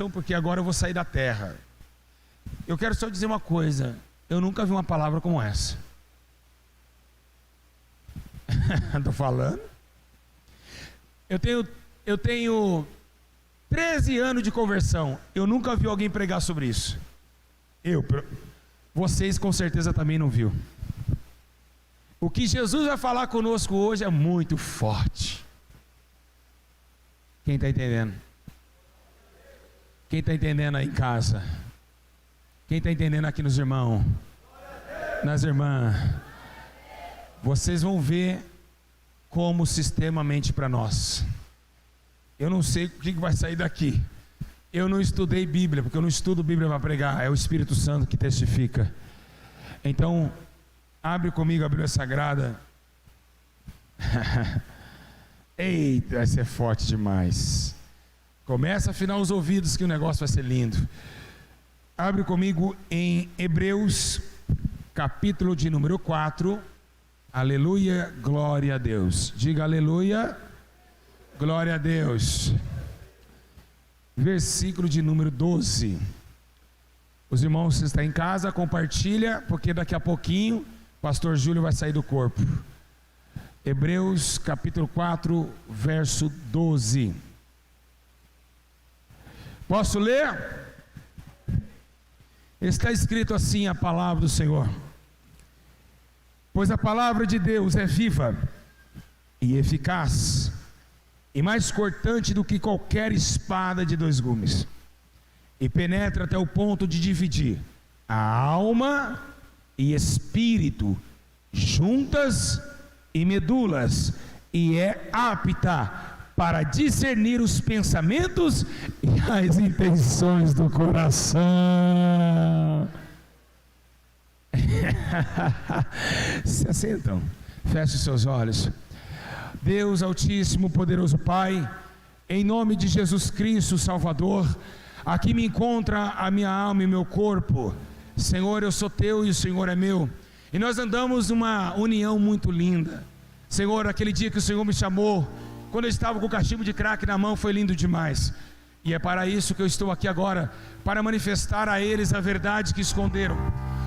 atenção, porque agora eu vou sair da terra. Eu quero só dizer uma coisa: eu nunca vi uma palavra como essa. Estou falando. Eu tenho 13 anos de conversão. Eu nunca vi alguém pregar sobre isso. Vocês com certeza também não viu. O que Jesus vai falar conosco hoje é muito forte. Quem está entendendo? Quem está entendendo aí em casa? Quem está entendendo aqui nos irmãos? Nas irmãs? Vocês vão ver como sistema mente para nós. Eu não sei o que vai sair daqui. Eu não estudei Bíblia, porque eu não estudo Bíblia para pregar. É o Espírito Santo que testifica. Então, abre comigo a Bíblia Sagrada. Eita, vai ser forte demais. Começa a afinar os ouvidos que o negócio vai ser lindo. Abre comigo em Hebreus, capítulo de número 4. Aleluia, glória a Deus. Diga aleluia, glória a Deus. Versículo de número 12. Os irmãos, se está em casa, compartilha, porque daqui a pouquinho o pastor Júlio vai sair do corpo. Hebreus capítulo 4, verso 12. Posso ler? Está escrito assim a palavra do Senhor: pois a palavra de Deus é viva e eficaz, e mais cortante do que qualquer espada de dois gumes, e penetra até o ponto de dividir a alma e espírito, juntas e medulas, e é apta para discernir os pensamentos e as intenções do coração. Se assentam, feche seus olhos. Deus Altíssimo, poderoso Pai, em nome de Jesus Cristo, Salvador, aqui me encontra a minha alma e meu corpo. Senhor, eu sou teu e o Senhor é meu, e nós andamos numa união muito linda. Senhor, aquele dia que o Senhor me chamou, quando eu estava com o cachimbo de crack na mão, foi lindo demais. E é para isso que eu estou aqui agora, para manifestar a eles a verdade que esconderam.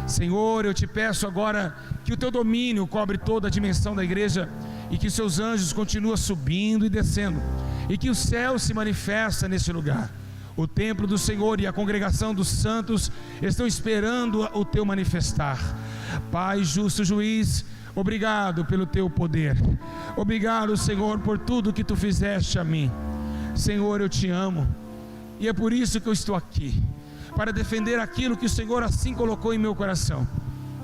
Senhor, eu te peço agora que o teu domínio cobre toda a dimensão da igreja, e que seus anjos continuem subindo e descendo, e que o céu se manifesta nesse lugar. O templo do Senhor e a congregação dos santos estão esperando o teu manifestar. Pai justo juiz, obrigado pelo teu poder. Obrigado, Senhor, por tudo que tu fizeste a mim. Senhor, eu te amo, e é por isso que eu estou aqui, para defender aquilo que o Senhor assim colocou em meu coração.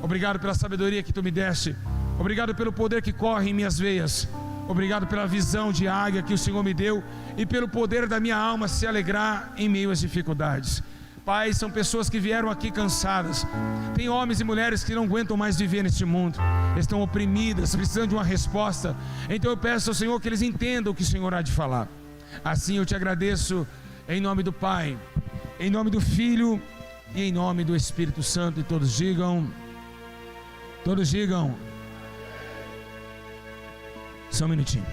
Obrigado pela sabedoria que tu me deste. Obrigado pelo poder que corre em minhas veias. Obrigado pela visão de águia que o Senhor me deu, e pelo poder da minha alma se alegrar em meio às dificuldades. Pai, são pessoas que vieram aqui cansadas. Tem homens e mulheres que não aguentam mais viver neste mundo, estão oprimidas, precisando de uma resposta. Então eu peço ao Senhor que eles entendam o que o Senhor há de falar. Assim eu te agradeço, em nome do Pai, em nome do Filho e em nome do Espírito Santo. E todos digam, só um minutinho.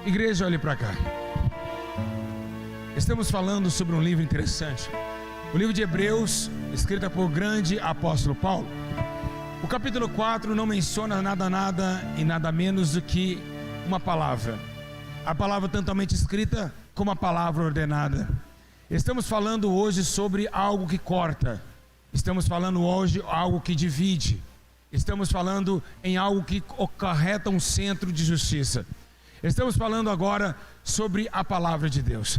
Igreja, olhe para cá. Estamos falando sobre um livro interessante, o livro de Hebreus, escrito por grande apóstolo Paulo. O capítulo 4 não menciona nada e nada menos do que uma palavra. A palavra totalmente escrita como a palavra ordenada. Estamos falando hoje sobre algo que corta. Estamos falando hoje algo que divide. Estamos falando em algo que acarreta um centro de justiça. Estamos falando agora sobre a palavra de Deus.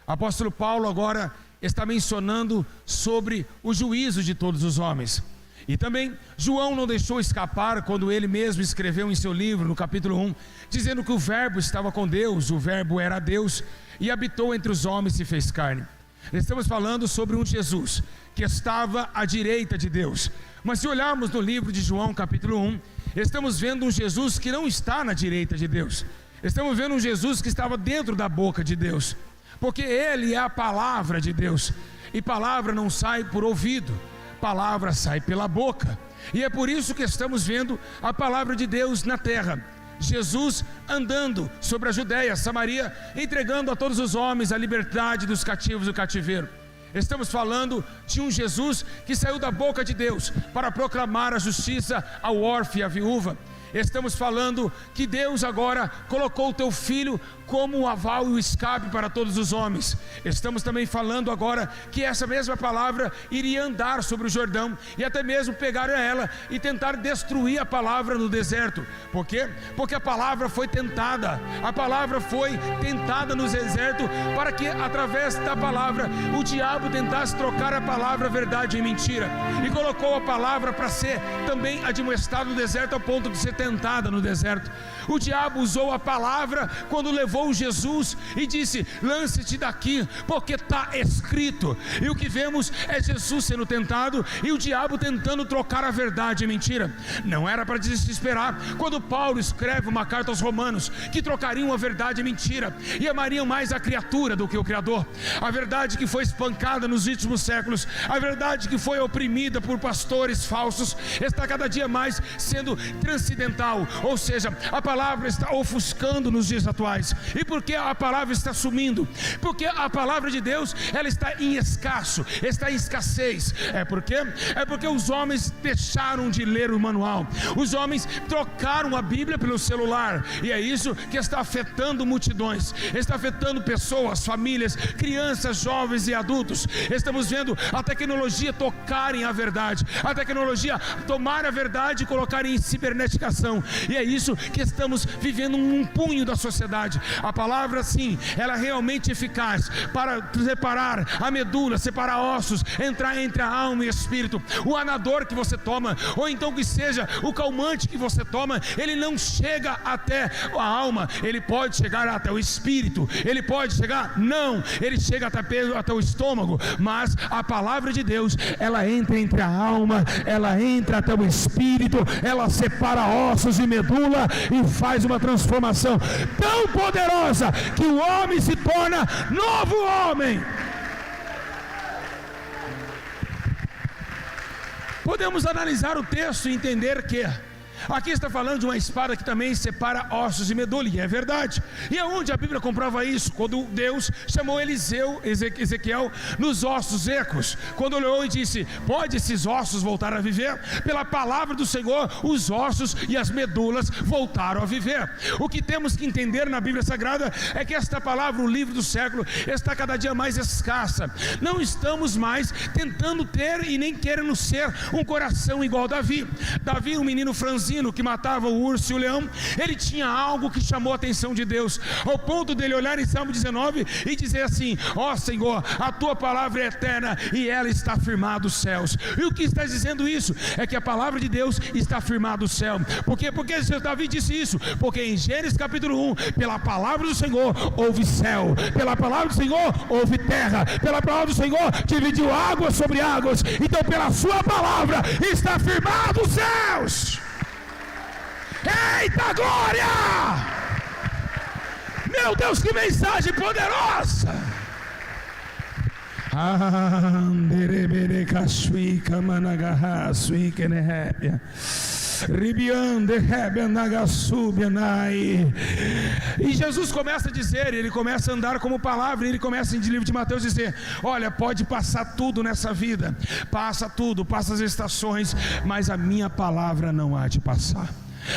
Apóstolo Paulo agora está mencionando sobre o juízo de todos os homens. E também João não deixou escapar quando ele mesmo escreveu em seu livro, no capítulo 1, dizendo que o verbo estava com Deus, o verbo era Deus, e habitou entre os homens e se fez carne. Estamos falando sobre um Jesus que estava à direita de Deus. Mas se olharmos no livro de João capítulo 1, estamos vendo um Jesus que não está na direita de Deus. Estamos vendo um Jesus que estava dentro da boca de Deus, porque Ele é a palavra de Deus. E palavra não sai por ouvido, palavra sai pela boca. E é por isso que estamos vendo a palavra de Deus na terra. Jesus andando sobre a Judéia, Samaria, entregando a todos os homens a liberdade dos cativos do cativeiro. Estamos falando de um Jesus que saiu da boca de Deus para proclamar a justiça ao órfão e à viúva. Estamos falando que Deus agora colocou o teu filho como o aval e o escape para todos os homens. Estamos também falando agora que essa mesma palavra iria andar sobre o Jordão e até mesmo pegar ela e tentar destruir a palavra no deserto. Por quê? Porque a palavra foi tentada. A palavra foi tentada no deserto para que através da palavra o diabo tentasse trocar a palavra verdade em mentira, e colocou a palavra para ser também admoestada no deserto, ao ponto de ser tentada no deserto. O diabo usou a palavra quando levou Jesus e disse: lance-te daqui, porque está escrito. E o que vemos é Jesus sendo tentado e o diabo tentando trocar a verdade em mentira. Não era para desesperar quando Paulo escreve uma carta aos Romanos que trocariam a verdade em mentira e amariam mais a criatura do que o Criador. A verdade que foi espancada nos últimos séculos, a verdade que foi oprimida por pastores falsos, está cada dia mais sendo transcendental, ou seja, a palavra está ofuscando nos dias atuais. E por que a palavra está sumindo? Porque a palavra de Deus, ela está em escasso, está em escassez. É porque os homens deixaram de ler o manual, os homens trocaram a Bíblia pelo celular, e é isso que está afetando multidões, está afetando pessoas, famílias, crianças, jovens e adultos. Estamos vendo a tecnologia tocarem a verdade, a tecnologia tomar a verdade e colocar em ciberneticação, e é isso que estamos vivendo num punho da sociedade. A palavra, sim, ela é realmente eficaz para separar a medula, separar ossos, entrar entre a alma e o espírito. O anador que você toma, ou então que seja o calmante que você toma, ele não chega até a alma, ele pode chegar até o espírito, ele pode chegar, não, ele chega até o estômago, mas a palavra de Deus, ela entra entre a alma, ela entra até o espírito, ela separa ossos e medula e faz uma transformação tão poderosa que o homem se torna novo homem. Podemos analisar o texto e entender que aqui está falando de uma espada que também separa ossos e medula, e é verdade. E aonde a Bíblia comprova isso? Quando Deus chamou Ezequiel nos ossos secos, quando olhou e disse: pode esses ossos voltar a viver? Pela palavra do Senhor, os ossos e as medulas voltaram a viver. O que temos que entender na Bíblia Sagrada é que esta palavra, o livro do século, está cada dia mais escassa. Não estamos mais tentando ter e nem querendo ser um coração igual Davi. Davi, um menino franzino que matava o urso e o leão, ele tinha algo que chamou a atenção de Deus, ao ponto dele olhar em Salmo 19 e dizer assim: ó Senhor, a tua palavra é eterna e ela está firmada nos céus. E o que está dizendo isso? É que a palavra de Deus está firmada no céu. Por quê? Porque Davi disse isso? Porque em Gênesis capítulo 1, pela palavra do Senhor houve céu, pela palavra do Senhor houve terra, pela palavra do Senhor dividiu águas sobre águas. Então pela sua palavra está firmado os céus. Eita glória! Meu Deus, que mensagem poderosa! E Jesus começa a dizer, ele começa a andar como palavra, ele começa em livro de Mateus a dizer: olha, pode passar tudo nessa vida, passa tudo, passa as estações, mas a minha palavra não há de passar.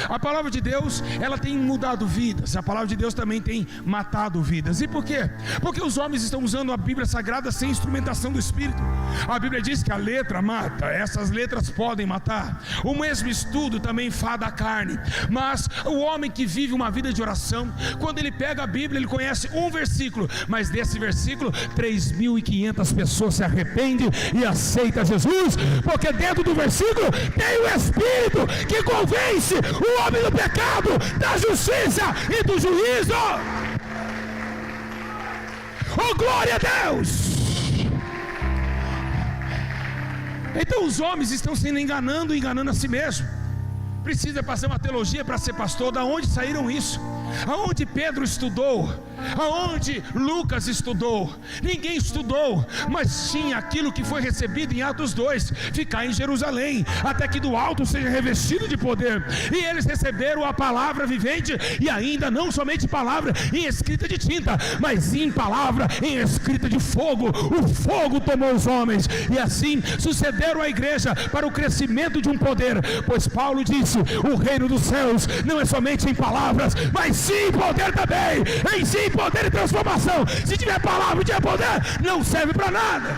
A palavra de Deus, ela tem mudado vidas. A palavra de Deus também tem matado vidas. E por quê? Porque os homens estão usando a Bíblia Sagrada sem instrumentação do Espírito. A Bíblia diz que a letra mata, essas letras podem matar. O mesmo estudo também fada a carne. Mas o homem que vive uma vida de oração, quando ele pega a Bíblia, ele conhece um versículo, mas desse versículo 3.500 pessoas se arrependem e aceitam Jesus, porque dentro do versículo tem o Espírito que convence o homem do pecado, da justiça e do juízo. Oh, glória a Deus! Então os homens estão se enganando a si mesmo. Precisa fazer uma teologia para ser pastor. Da onde saíram isso? Aonde Pedro estudou? Aonde Lucas estudou? Ninguém estudou, mas tinha aquilo que foi recebido em Atos 2: ficar em Jerusalém, até que do alto seja revestido de poder. E eles receberam a palavra vivente, e ainda não somente palavra em escrita de tinta, mas em palavra em escrita de fogo. O fogo tomou os homens, e assim sucederam a igreja para o crescimento de um poder. Pois Paulo disse: o reino dos céus não é somente em palavras, mas sim em poder também. Em sim poder e transformação. Se tiver palavra e tiver poder, não serve para nada.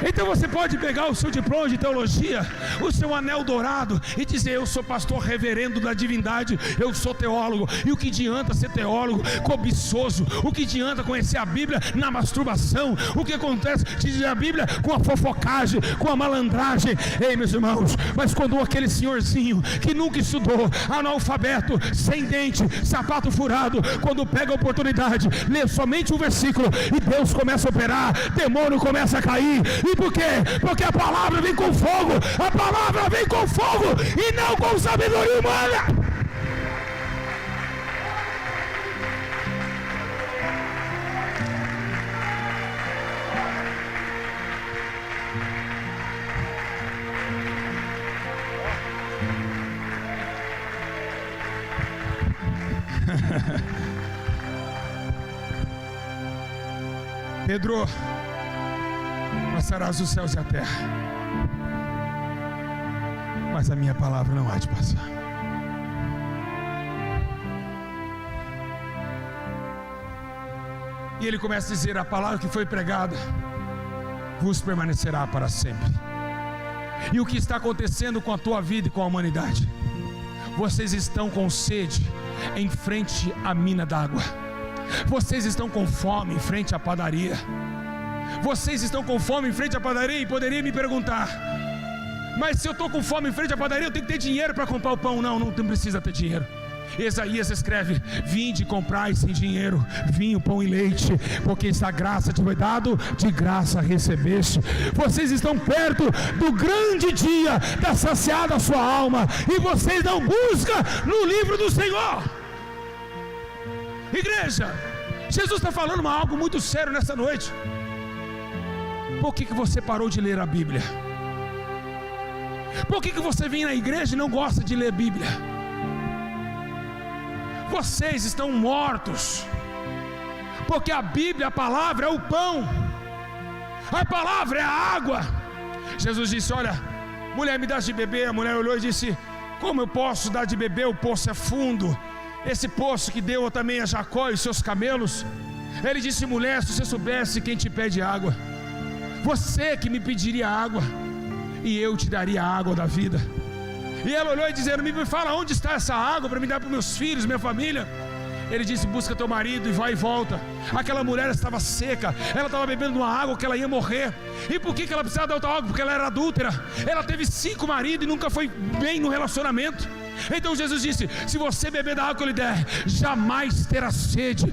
Então você pode pegar o seu diploma de teologia, o seu anel dourado, e dizer: eu sou pastor reverendo da divindade, eu sou teólogo. E o que adianta ser teólogo cobiçoso? O que adianta conhecer a Bíblia na masturbação? O que acontece de dizer a Bíblia com a fofocagem, com a malandragem? Ei, meus irmãos, mas quando aquele senhorzinho que nunca estudou, analfabeto, sem dente, sapato furado, quando pega a oportunidade, lê somente um versículo, e Deus começa a operar, demônio começa a cair. E por quê? Porque a palavra vem com fogo. A palavra vem com fogo e não com sabedoria humana. Pedro, passarás os céus e a terra, mas a minha palavra não há de passar. E ele começa a dizer: a palavra que foi pregada vos permanecerá para sempre. E o que está acontecendo com a tua vida e com a humanidade? Vocês estão com sede em frente à mina d'água. Vocês estão com fome em frente à padaria. Vocês estão com fome em frente à padaria e poderia me perguntar: mas se eu estou com fome em frente à padaria, eu tenho que ter dinheiro para comprar o pão. Não precisa ter dinheiro. Isaías escreve: vinde e comprai sem dinheiro vinho, pão e leite, porque esta graça te foi dado, de graça recebeste. Vocês estão perto do grande dia da saciada sua alma, e vocês não buscam no livro do Senhor. Igreja, Jesus está falando algo muito sério nessa noite. Por que você parou de ler a Bíblia? Por que você vem na igreja e não gosta de ler a Bíblia? Vocês estão mortos, porque a Bíblia, a palavra é o pão, a palavra é a água. Jesus disse: olha, mulher, me dá de beber. A mulher olhou e disse: como eu posso dar de beber? O poço é fundo, esse poço que deu também a Jacó e seus camelos. Ele disse: mulher, se você soubesse quem te pede água, você que me pediria água, e eu te daria a água da vida. E ela olhou e dizendo: me fala onde está essa água para me dar para meus filhos, minha família. Ele disse: busca teu marido e vai e volta. Aquela mulher estava seca, ela estava bebendo uma água que ela ia morrer. E por que ela precisava da outra água? Porque ela era adúltera. Ela teve 5 maridos e nunca foi bem no relacionamento. Então Jesus disse: se você beber da água que eu lhe der, jamais terá sede.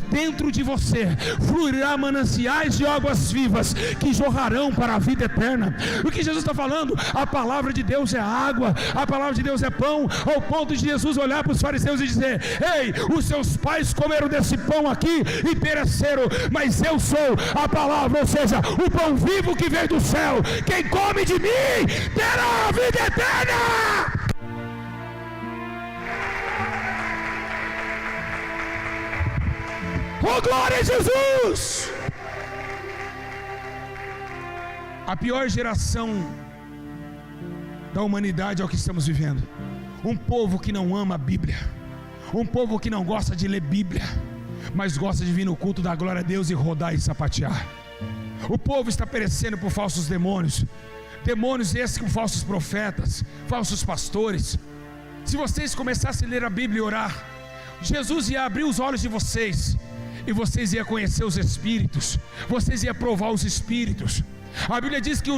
Dentro de você fluirá mananciais de águas vivas que jorrarão para a vida eterna. O que Jesus está falando? A palavra de Deus é água, a palavra de Deus é pão, ao ponto de Jesus olhar para os fariseus e dizer: ei, os seus pais comeram desse pão aqui e pereceram, mas eu sou a palavra, ou seja, o pão vivo que veio do céu. Quem come de mim terá a vida eterna. Oh, glória a Jesus! A pior geração da humanidade é o que estamos vivendo. Um povo que não ama a Bíblia, um povo que não gosta de ler Bíblia, mas gosta de vir no culto da glória a Deus e rodar e sapatear. O povo está perecendo por falsos demônios, demônios esses com falsos profetas, falsos pastores. Se vocês começassem a ler a Bíblia e orar, Jesus ia abrir os olhos de vocês, e vocês iam conhecer os Espíritos, vocês iam provar os Espíritos. A Bíblia diz que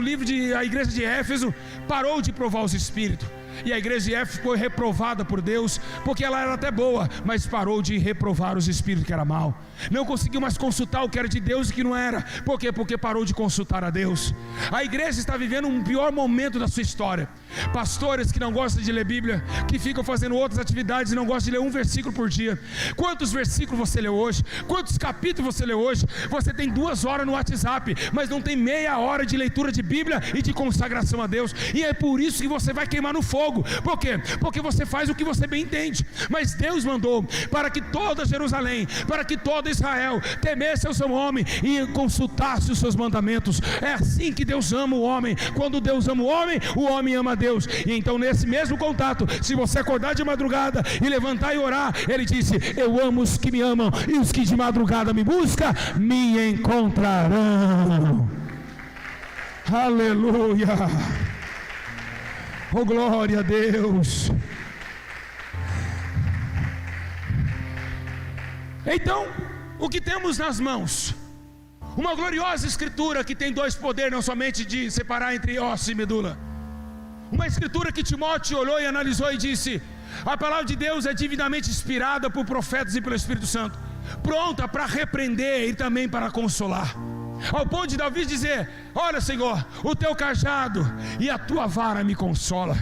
a igreja de Éfeso parou de provar os Espíritos. E a igreja de Éfeso foi reprovada por Deus, porque ela era até boa, mas parou de reprovar os espíritos que era mal. Não conseguiu mais consultar o que era de Deus e o que não era. Por quê? Porque parou de consultar a Deus. A igreja está vivendo um pior momento da sua história. Pastores que não gostam de ler Bíblia, que ficam fazendo outras atividades e não gostam de ler um versículo por dia. Quantos versículos você leu hoje? Quantos capítulos você leu hoje? Você tem 2 horas no WhatsApp, mas não tem meia hora de leitura de Bíblia e de consagração a Deus. E é por isso que você vai queimar no fogo. Por quê? Porque você faz o que você bem entende. Mas Deus mandou para que toda Jerusalém, para que todo Israel temesse ao seu nome e consultasse os seus mandamentos. É assim que Deus ama o homem. Quando Deus ama o homem ama Deus. E então nesse mesmo contato, se você acordar de madrugada e levantar e orar, Ele disse: eu amo os que me amam, e os que de madrugada me buscam me encontrarão. Aleluia. Oh, glória a Deus. Então, o que temos nas mãos? Uma gloriosa escritura que tem 2 poderes, não somente de separar entre osso e medula. Uma escritura que Timóteo olhou e analisou e disse: a palavra de Deus é divinamente inspirada por profetas e pelo Espírito Santo, pronta para repreender e também para consolar. Ao ponto de Davi dizer: olha, Senhor, o teu cajado e a tua vara me consola.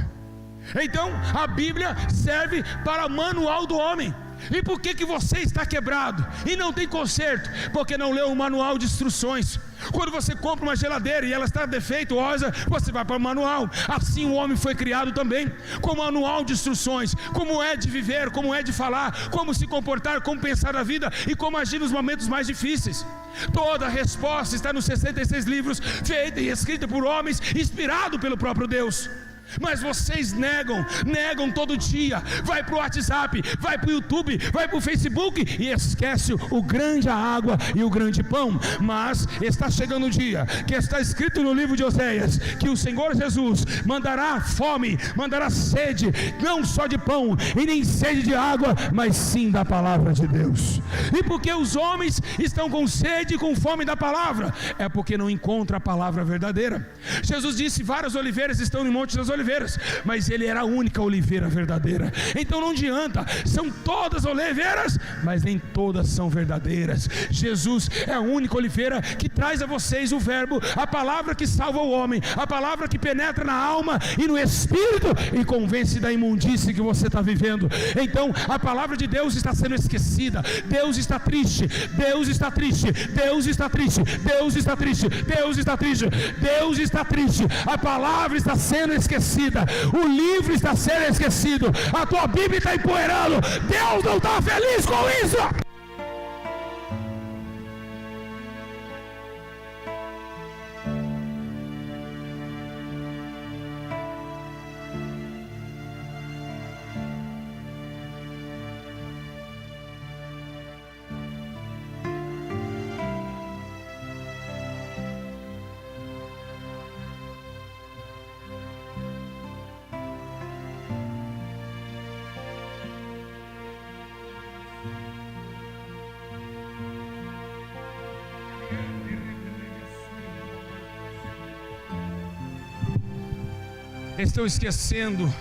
Então a Bíblia serve para manual do homem. E por que você está quebrado e não tem conserto? Porque não leu o manual de instruções. Quando você compra uma geladeira e ela está defeituosa, você vai para o manual. Assim o homem foi criado também, com manual de instruções, como é de viver, como é de falar, como se comportar, como pensar na vida e como agir nos momentos mais difíceis. Toda a resposta está nos 66 livros, feita e escrita por homens, inspirado pelo próprio Deus. Mas vocês negam todo dia. Vai para o WhatsApp, vai para o YouTube, vai para o Facebook e esquece o grande água e o grande pão. Mas está chegando o dia que está escrito no livro de Oséias, que o Senhor Jesus mandará fome, mandará sede, não só de pão e nem sede de água, mas sim da palavra de Deus. E porque os homens estão com sede e com fome da palavra? É porque não encontram a palavra verdadeira. Jesus disse: várias oliveiras estão no Monte das Oliveiras, mas Ele era a única oliveira verdadeira. Então não adianta, são todas oliveiras, mas nem todas são verdadeiras. Jesus é a única oliveira que traz a vocês o verbo, a palavra que salva o homem, a palavra que penetra na alma e no espírito e convence da imundície que você está vivendo. Então a palavra de Deus está sendo esquecida. Deus está triste, Deus está triste, Deus está triste, Deus está triste, Deus está triste, Deus está triste. A palavra está sendo esquecida, o livro está sendo esquecido, a tua Bíblia está empoeirando. Deus não está feliz com isso. Estão esquecendo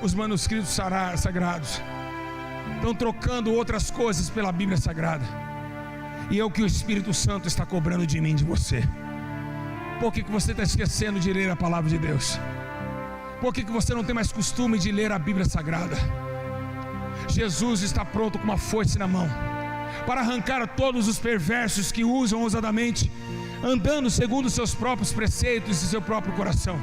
os manuscritos sagrados, estão trocando outras coisas pela Bíblia Sagrada, e é o que o Espírito Santo está cobrando de mim e de você. Por que você está esquecendo de ler a palavra de Deus? Por que você não tem mais costume de ler a Bíblia Sagrada? Jesus está pronto com uma foice na mão para arrancar todos os perversos que usam ousadamente, andando segundo os seus próprios preceitos e seu próprio coração.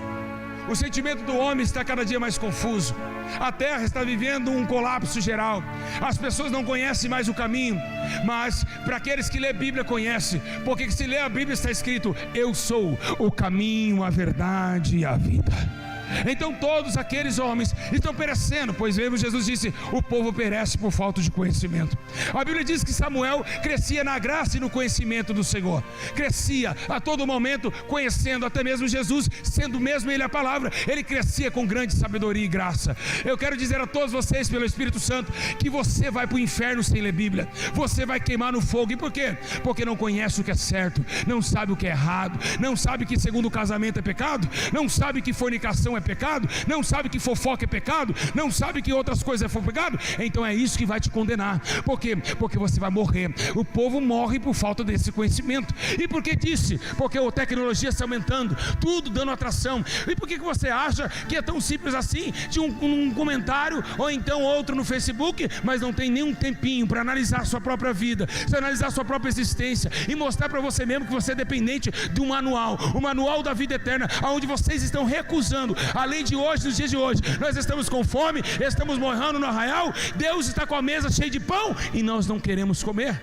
O sentimento do homem está cada dia mais confuso. A terra está vivendo um colapso geral. As pessoas não conhecem mais o caminho. Mas para aqueles que lê a Bíblia conhecem, porque se lê a Bíblia está escrito: eu sou o caminho, a verdade e a vida. Então todos aqueles homens estão perecendo, pois mesmo Jesus disse: o povo perece por falta de conhecimento. A Bíblia diz que Samuel crescia na graça e no conhecimento do Senhor, crescia a todo momento conhecendo, até mesmo Jesus, sendo mesmo Ele a palavra, ele crescia com grande sabedoria e graça. Eu quero dizer a todos vocês, pelo Espírito Santo, que você vai para o inferno sem ler Bíblia, você vai queimar no fogo. E por quê? Porque não conhece o que é certo, não sabe o que é errado, não sabe que segundo o casamento é pecado, não sabe que fornicação é é pecado, não sabe que fofoca é pecado, não sabe que outras coisas é pecado, então é isso que vai te condenar. Por quê? Porque você vai morrer. O povo morre por falta desse conhecimento. E por que disse? Porque a tecnologia está aumentando, tudo dando atração. E por que você acha que é tão simples assim, de um comentário, ou então outro no Facebook, mas não tem nenhum tempinho para analisar a sua própria vida, analisar a sua própria existência, e mostrar para você mesmo que você é dependente de um manual, o manual da vida eterna, onde vocês estão recusando. Além de hoje, nos dias de hoje, nós estamos com fome, estamos morrendo no arraial, Deus está com a mesa cheia de pão, e nós não queremos comer.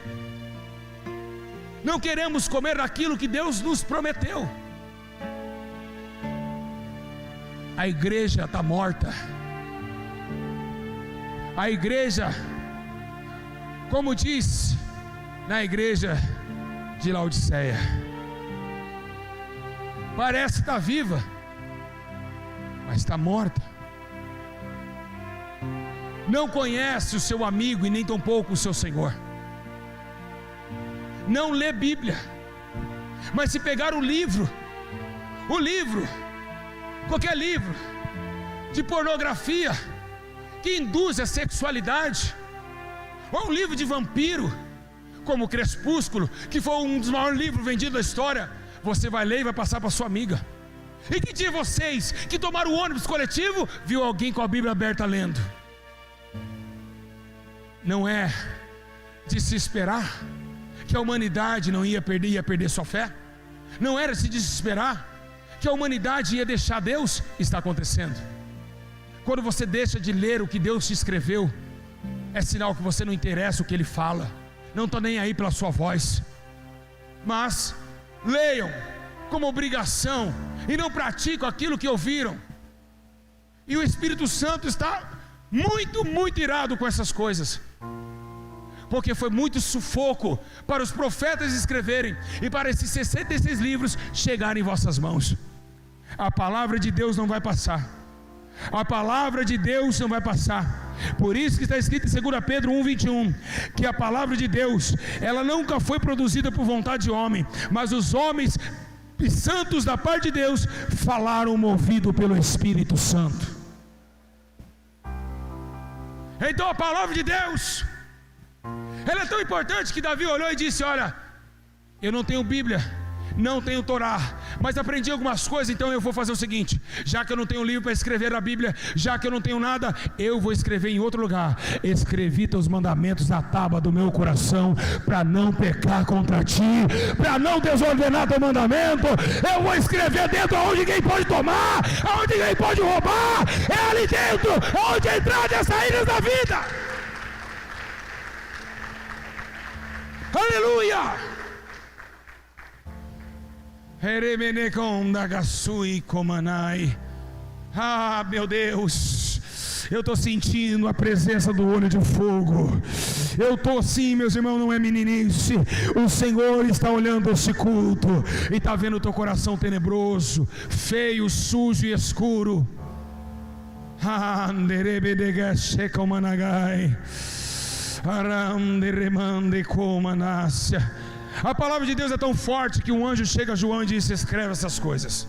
Não queremos comer aquilo que Deus nos prometeu. A igreja está morta. A igreja, como diz na igreja de Laodiceia, parece estar viva, mas está morta. Não conhece o seu amigo e nem tampouco o seu Senhor. Não lê Bíblia. Mas se pegar o livro, qualquer livro de pornografia que induz a sexualidade, ou um livro de vampiro, como o Crepúsculo, que foi um dos maiores livros vendidos da história, você vai ler e vai passar para sua amiga. E que dia vocês que tomaram o ônibus coletivo viu alguém com a Bíblia aberta lendo? Não é de se esperar que a humanidade não ia perder sua fé? Não era de se desesperar que a humanidade ia deixar Deus? Está acontecendo. Quando você deixa de ler o que Deus te escreveu, é sinal que você não interessa o que Ele fala, não está nem aí pela sua voz. Mas leiam como obrigação e não praticam aquilo que ouviram. E o Espírito Santo está muito irado com essas coisas, porque foi muito sufoco para os profetas escreverem e para esses 66 livros chegarem em vossas mãos. A palavra de Deus não vai passar. A palavra de Deus não vai passar. Por isso que está escrito em 2 Pedro 1:21, que a palavra de Deus, ela nunca foi produzida por vontade de homem, mas os homens santos da parte de Deus falaram movido pelo Espírito Santo. Então a palavra de Deus, ela é tão importante que Davi olhou e disse: olha, eu não tenho Bíblia, não tenho Torá, mas aprendi algumas coisas, então eu vou fazer o seguinte: já que eu não tenho livro para escrever a Bíblia, já que eu não tenho nada, eu vou escrever em outro lugar. Escrevi teus mandamentos na tábua do meu coração, para não pecar contra ti, para não desordenar teu mandamento. Eu vou escrever dentro onde ninguém pode tomar, onde ninguém pode roubar, é ali dentro onde entrar e saídas da vida. Aleluia! Ah, meu Deus, eu estou sentindo a presença do olho de fogo. Eu estou assim, meus irmãos, não é meninice. O Senhor está olhando esse culto e está vendo o teu coração tenebroso, feio, sujo e escuro. A palavra de Deus é tão forte que um anjo chega a João e diz: escreve essas coisas,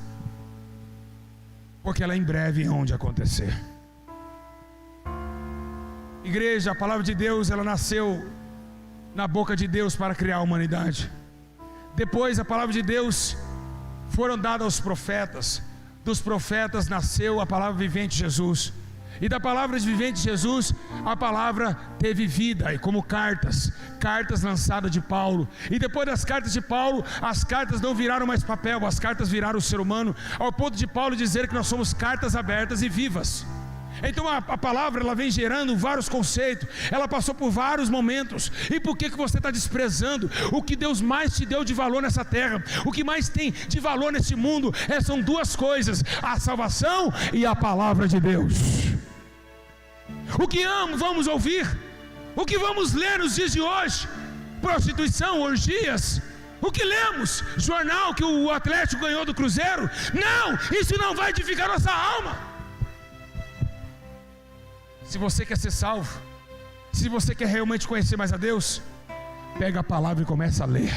porque ela em breve é onde acontecer. Igreja, a palavra de Deus, ela nasceu na boca de Deus para criar a humanidade. Depois a palavra de Deus foram dadas aos profetas. Dos profetas nasceu a palavra vivente Jesus. E da palavra de vivente Jesus, a palavra teve vida, e como cartas lançadas de Paulo. E depois das cartas de Paulo, as cartas não viraram mais papel, as cartas viraram o ser humano, ao ponto de Paulo dizer que nós somos cartas abertas e vivas. Então a palavra, ela vem gerando vários conceitos, ela passou por vários momentos. E por que você está desprezando o que Deus mais te deu de valor nessa terra? O que mais tem de valor nesse mundo são duas coisas: a salvação e a palavra de Deus. O que vamos ouvir, o que vamos ler nos dias de hoje? Prostituição, orgias. O que lemos? Jornal que o Atlético ganhou do Cruzeiro? Não, isso não vai edificar nossa alma. Se você quer ser salvo, se você quer realmente conhecer mais a Deus, pega a palavra e começa a ler.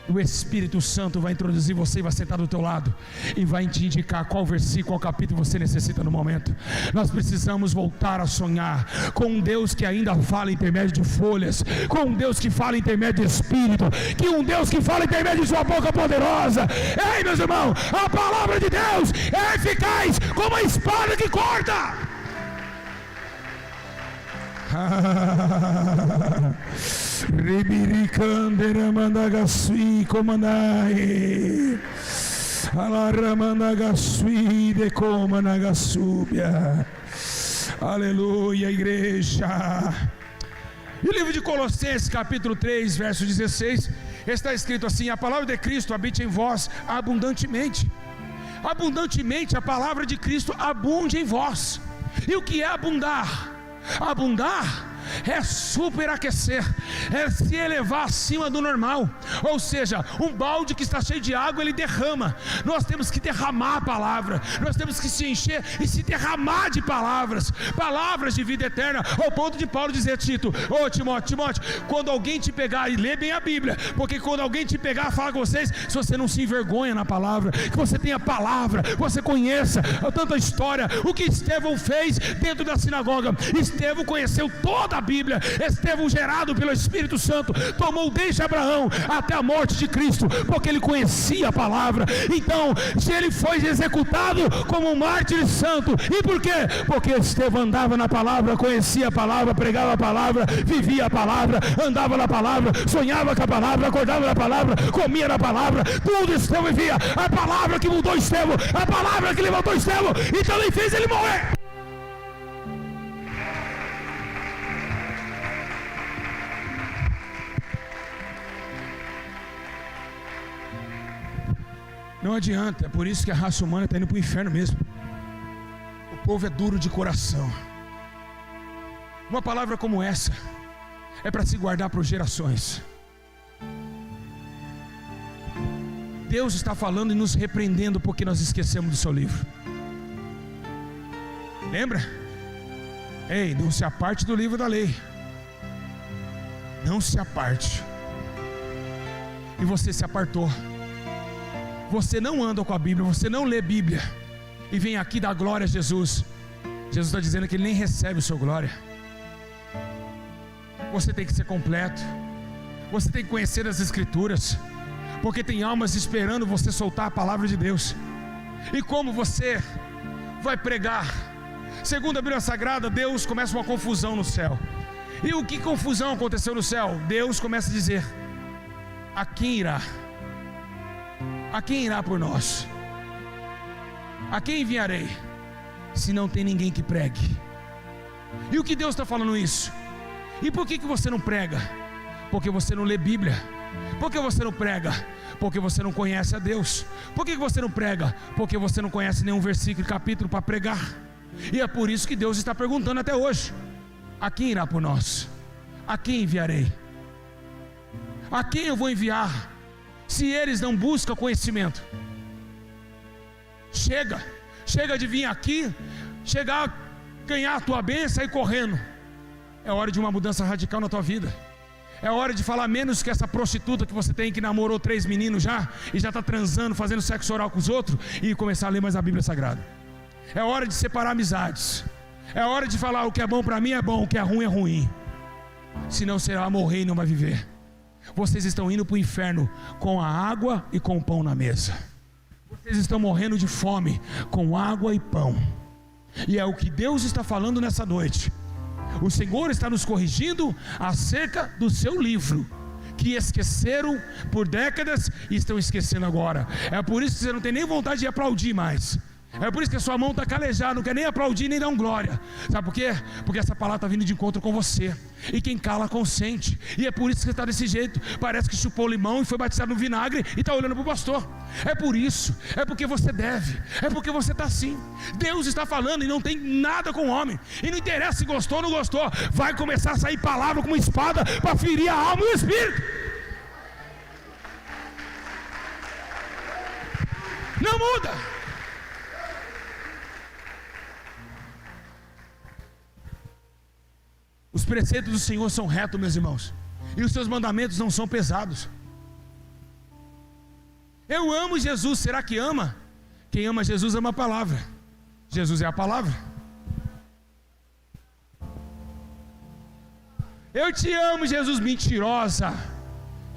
o Espírito Santo vai introduzir você e vai sentar do teu lado e vai te indicar qual versículo, qual capítulo você necessita no momento. Nós precisamos voltar a sonhar com um Deus que ainda fala em intermédio de folhas, com um Deus que fala em intermédio de Espírito, que um Deus que fala em intermédio de sua boca poderosa. Ei, meus irmãos, a palavra de Deus é eficaz como a espada que corta. Ribiricandera mandagasui comandai Alaramandagasui de comanagasúbia. Aleluia, igreja. E o livro de Colossenses capítulo 3 verso 16 está escrito assim: a palavra de Cristo habite em vós abundantemente. Abundantemente, a palavra de Cristo abunde em vós. E o que é abundar? Abundar é superaquecer, é se elevar acima do normal. Ou seja, um balde que está cheio de água, ele derrama. Nós temos que derramar a palavra, nós temos que se encher e se derramar de palavras, palavras de vida eterna, ao ponto de Paulo dizer a Tito: ô Timóteo, quando alguém te pegar, e lê bem a Bíblia, porque quando alguém te pegar, fala com vocês, se você não se envergonha na palavra, que você tenha palavra, você conheça tanta história, o que Estevão fez dentro da sinagoga. Estevão conheceu toda a Bíblia. Estevão, gerado pelo Espírito Santo, tomou desde Abraão até a morte de Cristo, porque ele conhecia a palavra. Então, se ele foi executado como um mártir santo, e por quê? Porque Estevão andava na palavra, conhecia a palavra, pregava a palavra, vivia a palavra, andava na palavra, sonhava com a palavra, acordava na palavra, comia na palavra, tudo Estevão vivia. A palavra que mudou Estevão, a palavra que levantou Estevão, e também fez ele morrer. Não adianta, é por isso que a raça humana está indo para o inferno mesmo. O povo é duro de coração. Uma palavra como essa é para se guardar por gerações. Deus está falando e nos repreendendo porque nós esquecemos do seu livro. Lembra? Ei, não se aparte do livro da lei. Não se aparte. E você se apartou. Você não anda com a Bíblia, você não lê Bíblia, e vem aqui dar glória a Jesus. Jesus está dizendo que Ele nem recebe o seu glória. Você tem que ser completo. Você tem que conhecer as Escrituras, porque tem almas esperando você soltar a palavra de Deus. E como você vai pregar? Segundo a Bíblia Sagrada, Deus começa uma confusão no céu. E o que confusão aconteceu no céu? Deus começa a dizer: a quem irá? A quem irá por nós? A quem enviarei? Se não tem ninguém que pregue. E o que Deus está falando isso? E por que você não prega? Porque você não lê Bíblia. Por que você não prega? Porque você não conhece a Deus. Por que você não prega? Porque você não conhece nenhum versículo e capítulo para pregar. E é por isso que Deus está perguntando até hoje: a quem irá por nós? A quem enviarei? A quem eu vou enviar? Se eles não buscam conhecimento. Chega de vir aqui, chegar, ganhar a tua bênção e sair correndo. É hora de uma mudança radical na tua vida. É hora de falar menos que essa prostituta que você tem, que namorou 3 meninos já, e já está transando, fazendo sexo oral com os outros, e começar a ler mais a Bíblia Sagrada. É hora de separar amizades. É hora de falar: o que é bom para mim é bom, o que é ruim. Senão você vai morrer e não vai viver. Vocês estão indo para o inferno com a água e com o pão na mesa. Vocês estão morrendo de fome com água e pão. E é o que Deus está falando nessa noite. O Senhor está nos corrigindo acerca do seu livro, que esqueceram por décadas e estão esquecendo agora. É por isso que você não tem nem vontade de aplaudir mais. É por isso que a sua mão está calejada, não quer nem aplaudir, nem dar um glória. Sabe por quê? Porque essa palavra está vindo de encontro com você. E quem cala consente. E é por isso que você está desse jeito. Parece que chupou limão e foi batizado no vinagre e está olhando para o pastor. É por isso. É porque você deve. É porque você está assim. Deus está falando e não tem nada com o homem. E não interessa se gostou ou não gostou. Vai começar a sair palavra como espada para ferir a alma e o espírito. Não muda. Os preceitos do Senhor são retos, meus irmãos, e os seus mandamentos não são pesados. Eu amo Jesus. Será que ama? Quem ama Jesus ama a palavra. Jesus é a palavra. Eu te amo, Jesus. Mentirosa.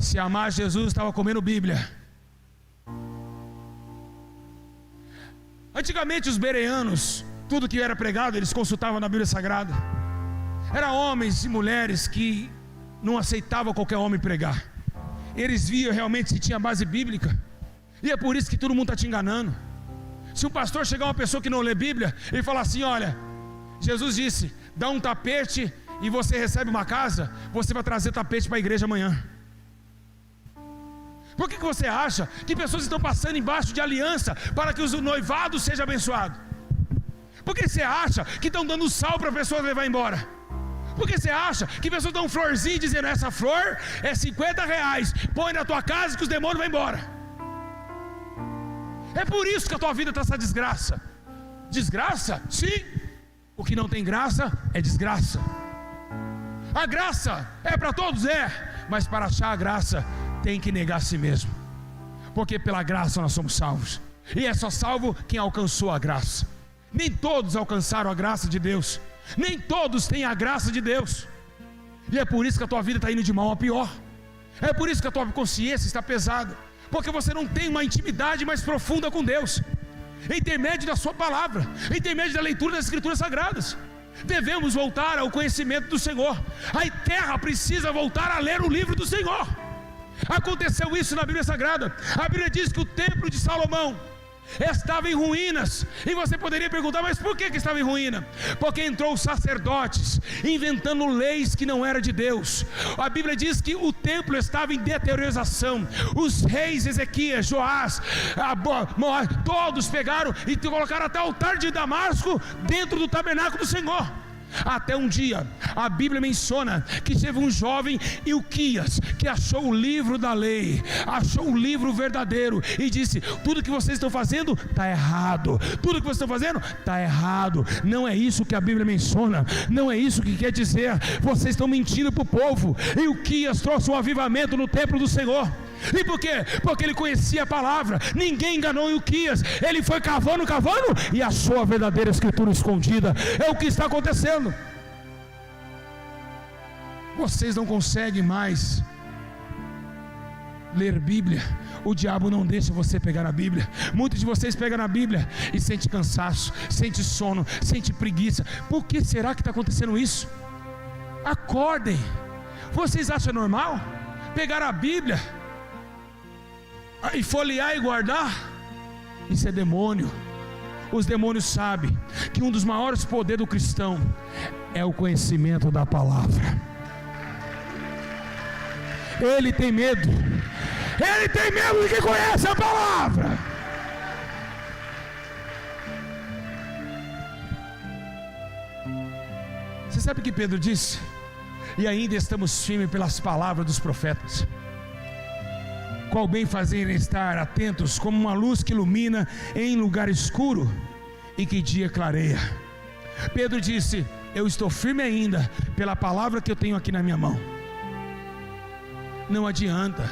Se amar Jesus, estava comendo Bíblia. Antigamente os bereanos, tudo que era pregado, eles consultavam na Bíblia Sagrada. Eram homens e mulheres que não aceitavam qualquer homem pregar. Eles viam realmente se tinha base bíblica. E é por isso que todo mundo está te enganando. Se um pastor chegar uma pessoa que não lê Bíblia e falar assim: olha, Jesus disse, dá um tapete e você recebe uma casa, você vai trazer tapete para a igreja amanhã. Por que você acha que pessoas estão passando embaixo de aliança para que o noivado seja abençoado? Por que você acha que estão dando sal para a pessoa levar embora? Por que você acha que pessoas dão um florzinho dizendo: essa flor é R$50, põe na tua casa que os demônios vão embora? É por isso que a tua vida está essa desgraça. Desgraça? Sim. O que não tem graça é desgraça. A graça é para todos, mas para achar a graça tem que negar a si mesmo. Porque pela graça nós somos salvos. E é só salvo quem alcançou a graça. Nem todos alcançaram a graça de Deus. Nem todos têm a graça de Deus. E é por isso que a tua vida está indo de mal a pior. É por isso que a tua consciência está pesada. Porque você não tem uma intimidade mais profunda com Deus, em intermédio da sua palavra, em intermédio da leitura das Escrituras Sagradas. Devemos voltar ao conhecimento do Senhor. A terra precisa voltar a ler o livro do Senhor. Aconteceu isso na Bíblia Sagrada. A Bíblia diz que o templo de Salomão estava em ruínas. E você poderia perguntar: mas por que estava em ruína? Porque entrou os sacerdotes inventando leis que não eram de Deus. A Bíblia diz que o templo estava em deteriorização. Os reis Ezequias, Joás, todos pegaram e colocaram até o altar de Damasco dentro do tabernáculo do Senhor. Até um dia, a Bíblia menciona que teve um jovem, Ilquias, que achou o livro da lei, achou o livro verdadeiro e disse: tudo que vocês estão fazendo está errado, tudo que vocês estão fazendo está errado, não é isso que a Bíblia menciona, não é isso que quer dizer, vocês estão mentindo para o povo. Ilquias trouxe um avivamento no templo do Senhor. E por quê? Porque ele conhecia a palavra. Ninguém enganou Ilquias. Ele foi cavando e achou a verdadeira escritura escondida. É o que está acontecendo. Vocês não conseguem mais ler Bíblia. O diabo não deixa você pegar na Bíblia. Muitos de vocês pegam na Bíblia e sente cansaço, sente sono, sente preguiça. Por que será que está acontecendo isso? Acordem. Vocês acham normal pegar a Bíblia e folhear e guardar? Isso é demônio. Os demônios sabem que um dos maiores poderes do cristão é o conhecimento da palavra. Ele tem medo de quem conhece a palavra. Você sabe o que Pedro disse? E ainda estamos firmes pelas palavras dos profetas. Qual bem fazer estar atentos, como uma luz que ilumina em lugar escuro e que dia clareia. Pedro disse: eu estou firme ainda pela palavra que eu tenho aqui na minha mão. Não adianta.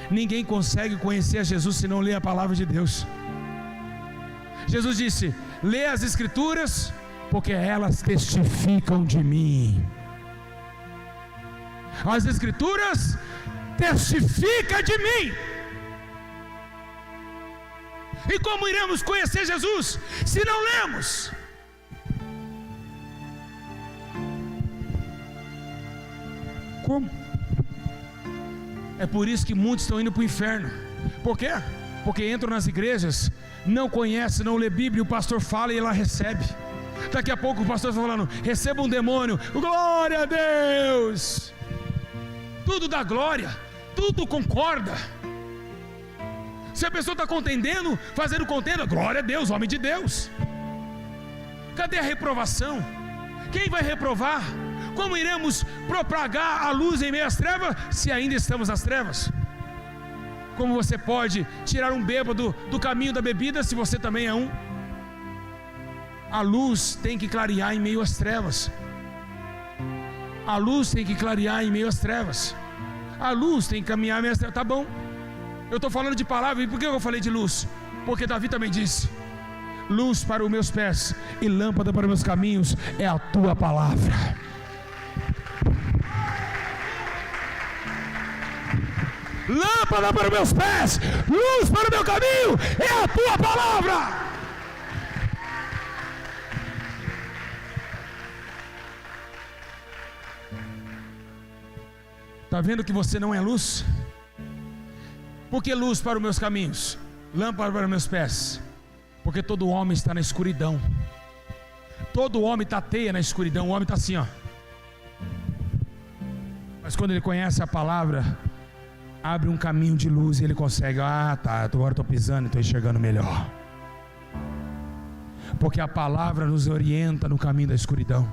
Ninguém consegue conhecer a Jesus se não ler a palavra de Deus. Jesus disse: lê as Escrituras, porque elas testificam de mim. As Escrituras testifica de mim. E como iremos conhecer Jesus se não lemos? Como? É por isso que muitos estão indo para o inferno. Por quê? Porque entram nas igrejas, não conhecem, não lê Bíblia, o pastor fala e ela recebe. Daqui a pouco o pastor está falando: receba um demônio, glória a Deus. Tudo dá glória, tudo concorda. Se a pessoa está contendendo, fazendo contenda, glória a Deus, homem de Deus. Cadê a reprovação? Quem vai reprovar? Como iremos propagar a luz em meio às trevas, se ainda estamos nas trevas? Como você pode tirar um bêbado do caminho da bebida, se você também é um? A luz tem que clarear em meio às trevas. A luz tem que clarear em meio às trevas. A luz tem que caminhar em meio às trevas. Tá bom. Eu estou falando de palavra. E por que eu falei de luz? Porque Davi também disse: luz para os meus pés e lâmpada para os meus caminhos é a tua palavra. Lâmpada para os meus pés, luz para o meu caminho é a tua palavra. Está vendo que você não é luz? Por que luz para os meus caminhos? Lâmpada para os meus pés? Porque todo homem está na escuridão. Todo homem está teia na escuridão. O homem está assim, ó. Mas quando ele conhece a palavra, abre um caminho de luz e ele consegue. Ah, tá, agora estou pisando e estou enxergando melhor. Porque a palavra nos orienta no caminho da escuridão.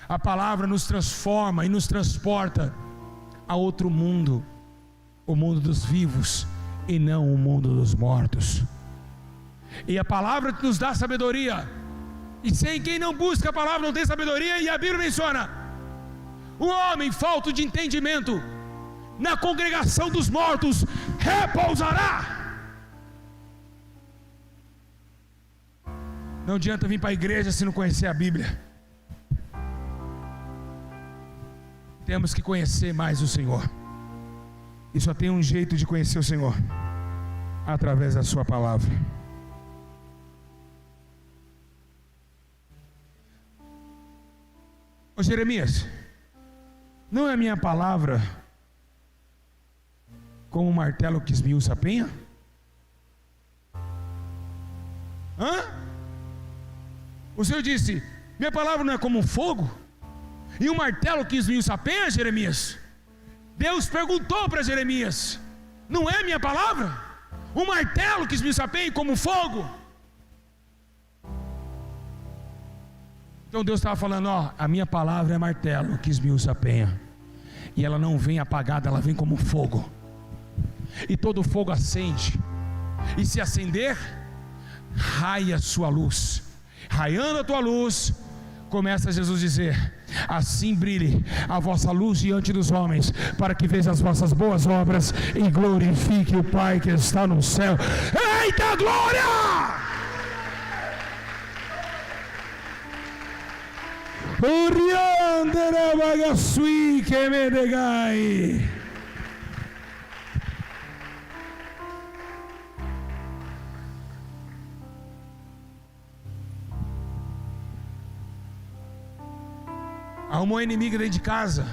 A palavra nos transforma e nos transporta a outro mundo, o mundo dos vivos e não o mundo dos mortos. E a palavra nos dá sabedoria, e sem quem não busca a palavra não tem sabedoria. E a Bíblia menciona: o homem falto de entendimento na congregação dos mortos repousará. Não adianta vir para a igreja se não conhecer a Bíblia. Temos que conhecer mais o Senhor. E só tem um jeito de conhecer o Senhor: através da sua palavra. Ô Jeremias, não é a minha palavra como um martelo que esmiuça a penha? O Senhor disse: minha palavra não é como um fogo e um martelo que esmiuça a penha, Jeremias? Deus perguntou para Jeremias: não é minha palavra um martelo que esmiuça a penha como um fogo? Então Deus estava falando: ó, a minha palavra é martelo que esmiuça a penha, e ela não vem apagada, ela vem como fogo. E todo fogo acende, e se acender, raia a sua luz. Raiando a tua luz, começa Jesus a dizer: assim brilhe a vossa luz diante dos homens, para que vejam as vossas boas obras e glorifique o Pai que está no céu. Eita glória! Oriandera bagasui que me degai. Arrumou inimigo dentro de casa.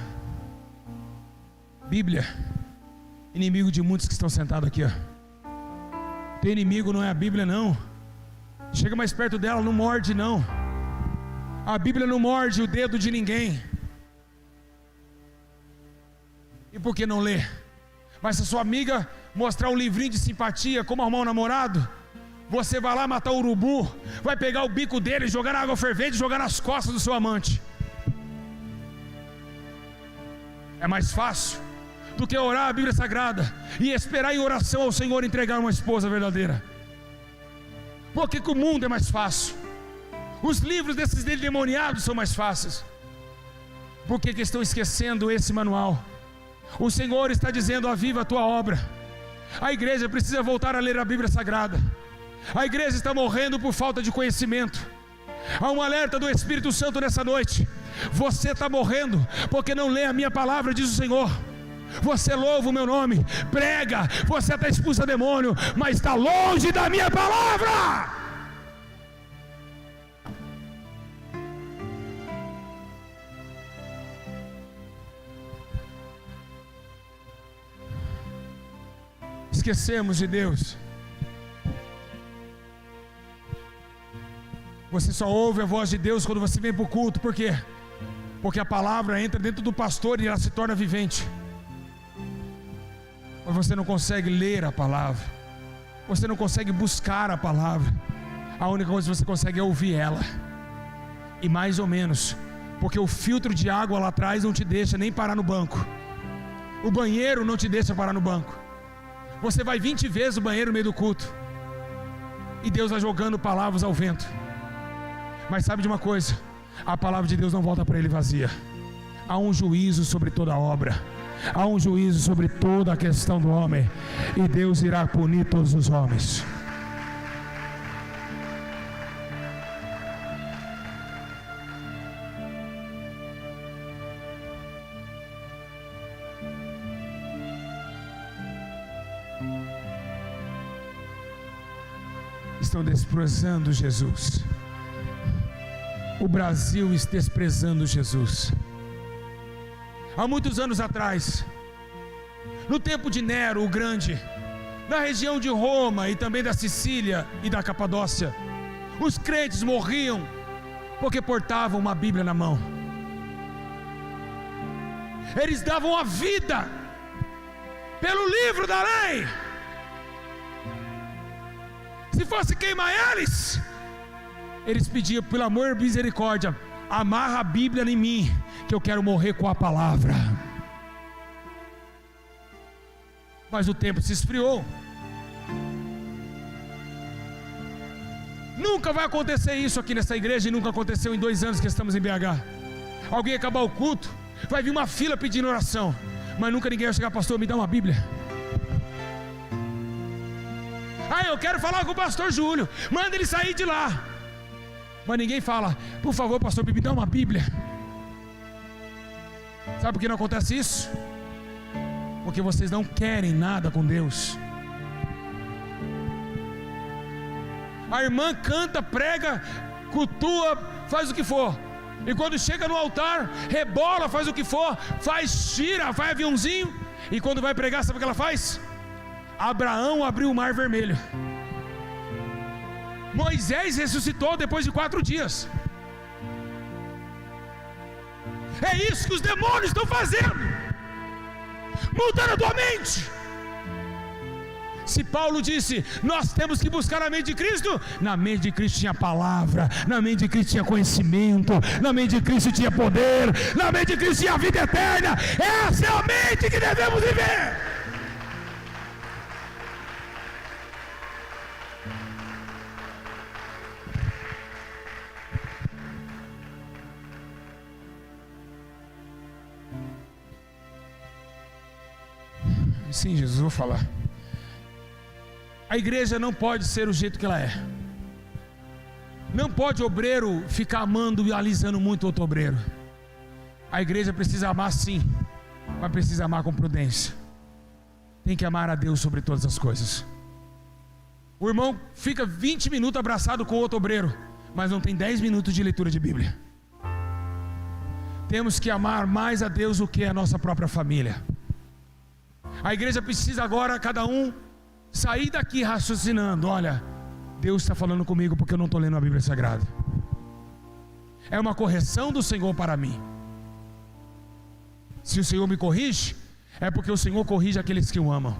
Bíblia. Inimigo de muitos que estão sentados aqui, ó. Teu inimigo não é a Bíblia, não. Chega mais perto dela, não morde, não. A Bíblia não morde o dedo de ninguém. E por que não ler? Mas se a sua amiga mostrar um livrinho de simpatia, como arrumar um namorado, você vai lá matar o urubu, vai pegar o bico dele, jogar na água fervente, jogar nas costas do seu amante. É mais fácil do que orar a Bíblia Sagrada e esperar em oração ao Senhor entregar uma esposa verdadeira. Por que o mundo é mais fácil? Os livros desses endemoniados são mais fáceis. Por que estão esquecendo esse manual? O Senhor está dizendo: aviva a tua obra. A igreja precisa voltar a ler a Bíblia Sagrada. A igreja está morrendo por falta de conhecimento. Há um alerta do Espírito Santo nessa noite. Você está morrendo porque não lê a minha palavra, diz o Senhor. Você louva o meu nome, prega, você até expulsa demônio, mas está longe da minha palavra. Esquecemos de Deus. Você só ouve a voz de Deus quando você vem para o culto. Por quê? Porque a palavra entra dentro do pastor e ela se torna vivente. Mas você não consegue ler a palavra, você não consegue buscar a palavra. A única coisa que você consegue é ouvir ela. E mais ou menos, porque o filtro de água lá atrás não te deixa nem parar no banco. O banheiro não te deixa parar no banco. Você vai 20 vezes no banheiro no meio do culto, e Deus vai jogando palavras ao vento. Mas sabe de uma coisa? A palavra de Deus não volta para Ele vazia. Há um juízo sobre toda obra. há um juízo sobre toda a questão do homem, e Deus irá punir todos os homens. Estão desprezando Jesus. O Brasil está desprezando Jesus. Há muitos anos atrás, no tempo de Nero o Grande, na região de Roma e também da Sicília e da Capadócia, os crentes morriam porque portavam uma Bíblia na mão. Eles davam a vida pelo livro da lei. Se fosse queimar eles pediam, pelo amor e misericórdia, amarra a Bíblia em mim, que eu quero morrer com a palavra. Mas o tempo se esfriou. Nunca vai acontecer isso aqui nessa igreja, e nunca aconteceu em 2 anos que estamos em BH. Alguém acabar o culto, vai vir uma fila pedindo oração, mas nunca ninguém vai chegar: pastor, me dá uma Bíblia. Eu quero falar com o pastor Júlio, manda ele sair de lá. Mas ninguém fala: por favor, pastor, me dá uma Bíblia. Sabe por que não acontece isso? Porque vocês não querem nada com Deus. A irmã canta, prega, cultua, faz o que for, e quando chega no altar, rebola, faz o que for, faz tira, faz aviãozinho, e quando vai pregar, sabe o que ela faz? Abraão abriu o mar vermelho, Moisés ressuscitou depois de 4 dias. É isso que os demônios estão fazendo, mudando a tua mente. Se Paulo disse: nós temos que buscar a mente de Cristo, na mente de Cristo tinha palavra, na mente de Cristo tinha conhecimento, na mente de Cristo tinha poder, na mente de Cristo tinha vida eterna. Essa é a mente que devemos viver. Sim, Jesus, vou falar. A igreja não pode ser o jeito que ela é. Não pode obreiro ficar amando e alisando muito outro obreiro. A igreja precisa amar sim, mas precisa amar com prudência. Tem que amar a Deus sobre todas as coisas. O irmão fica 20 minutos abraçado com outro obreiro, mas não tem 10 minutos de leitura de Bíblia. Temos que amar mais a Deus do que a nossa própria família. A igreja precisa agora, cada um, sair daqui raciocinando: olha, Deus está falando comigo porque eu não estou lendo a Bíblia Sagrada. É uma correção do Senhor para mim. Se o Senhor me corrige, é porque o Senhor corrige aqueles que o amam.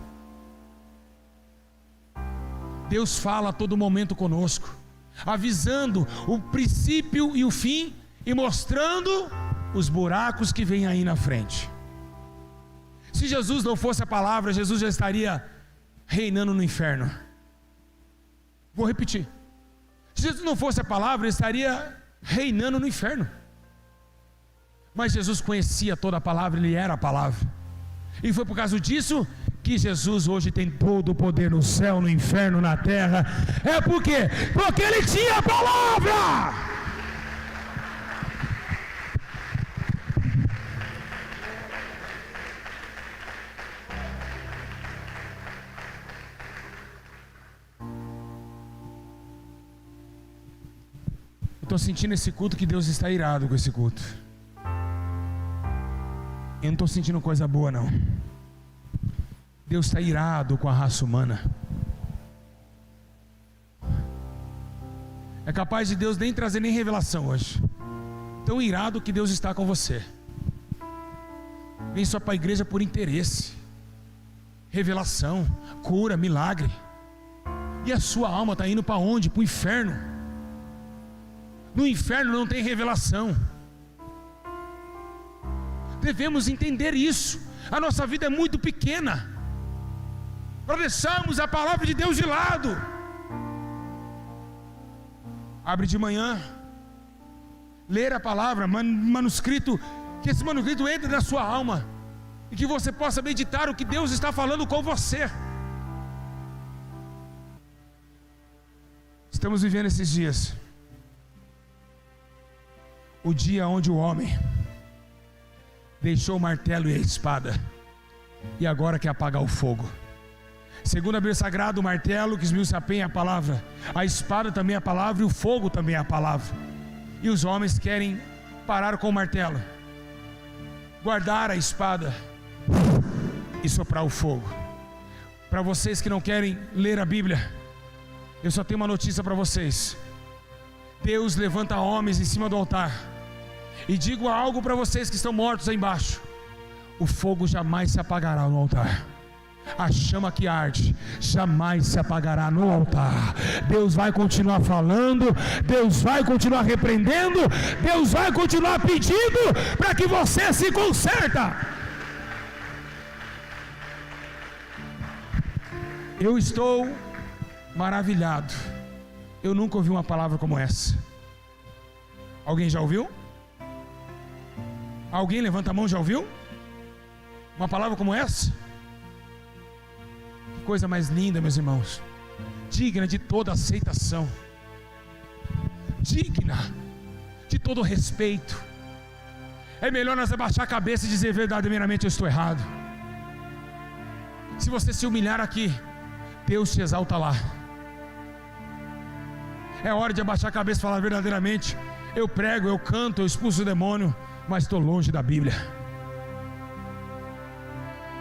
Deus fala a todo momento conosco, avisando o princípio e o fim, e mostrando os buracos que vêm aí na frente. Se Jesus não fosse a palavra, Jesus já estaria reinando no inferno. Vou repetir: se Jesus não fosse a palavra, ele estaria reinando no inferno. Mas Jesus conhecia toda a palavra, ele era a palavra, e foi por causa disso que Jesus hoje tem todo o poder no céu, no inferno, na terra. É porque ele tinha a palavra. Estou sentindo esse culto que Deus está irado com esse culto. Eu não estou sentindo coisa boa não. Deus está irado com a raça humana. É capaz de Deus nem trazer nem revelação hoje. Tão irado que Deus está com você. Vem só para a igreja por interesse, revelação, cura, milagre. E a sua alma está indo para onde? Para o inferno. No inferno não tem revelação. Devemos entender isso. A nossa vida é muito pequena para deixarmos a palavra de Deus de lado. Abre de manhã, ler a palavra, manuscrito, que esse manuscrito entre na sua alma. e que você possa meditar o que Deus está falando com você. Estamos vivendo esses dias, o dia onde o homem deixou o martelo e a espada, e agora quer apagar o fogo. Segundo a Bíblia Sagrada, o martelo que esmiuçapeia é a palavra, a espada também é a palavra, e o fogo também é a palavra. E os homens querem parar com o martelo, guardar a espada e soprar o fogo. Para vocês que não querem ler a Bíblia, eu só tenho uma notícia para vocês: Deus levanta homens em cima do altar. E digo algo para vocês que estão mortos aí embaixo: o fogo jamais se apagará no altar. A chama que arde jamais se apagará no altar. Deus vai continuar falando, Deus vai continuar repreendendo, Deus vai continuar pedindo para que você se conserta. Eu estou maravilhado. Eu nunca ouvi uma palavra como essa. Alguém já ouviu? Alguém levanta a mão, já ouviu? Uma palavra como essa? Que coisa mais linda, meus irmãos. Digna de toda aceitação, digna de todo respeito. É melhor nós abaixar a cabeça e dizer verdadeiramente: eu estou errado. Se você se humilhar aqui, Deus te exalta lá. É hora de abaixar a cabeça e falar verdadeiramente: eu prego, eu canto, eu expulso o demônio, mas estou longe da Bíblia.